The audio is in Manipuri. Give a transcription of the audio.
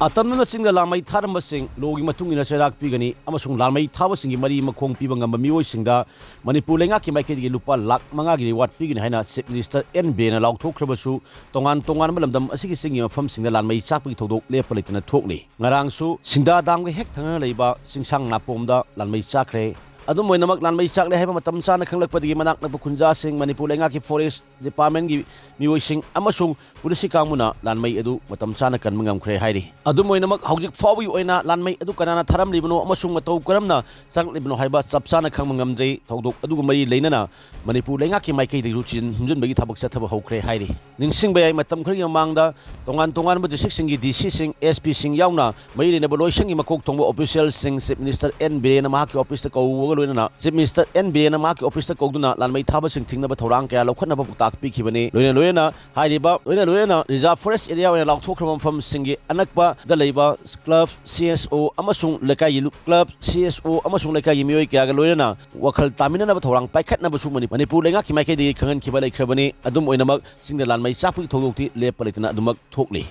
Atamna Singa Lanmei Tharambasing, Logi Matungina Serak Pigani, Amasung Lanmei Tawasingi Mari Makong Pibanga Mio Singa, Manipulengaki Maki Lupa Lakh Mangagi, what Pigin Hana, Sip Minister NB and Laothokhrabasu, Tongan Malam, a singing singing from Singa Lanmei Sapi Todo, Lepri Tokli, Narangsu, Sinda Dang Hectana Leba, Singsang Napomda, Lanmei Sacre. Adum moy namak Lanmei Sakle haiba matam sana khanglakpadi manak na kunja sing Manipulengaki Forest Department gi miwoising amasung pulisi kamuna Lanmei edu matam sana kan mangamkhre hairi adum moy namak haujik fawi oina Lanmei edu kanana tharam libno amasung matau karamna saklibno haiba sapsana khangmangamdei thodok adugu mai leinana Manipulengaki maikei de ruchin hunjun bagi thabak sathaba hokre hairi ningsing bayai matam khri mangda tongan bu district singi DC sing SP sing yauna mai lena boloising gi makok tongbo official sing Chief Minister NB na mahaki office ko Chief Minister NB na maki office ta kogduna Lanmei thaba sing thingna ba thorang kaya lokhatna ba tak pi khibani loina haiba loina reserve forest area wa Laothokhram from singi anakpa da leiba club CSO amasung lekai club CSO amasung lekai mioi kaya ga loina wakhal tamina na ba thorang paikhatna ba su Manipulengaki maikei de khangan khiba leikrabani adum oinamak singda Lanmei sakpi thodokti lepalitna adumak thokli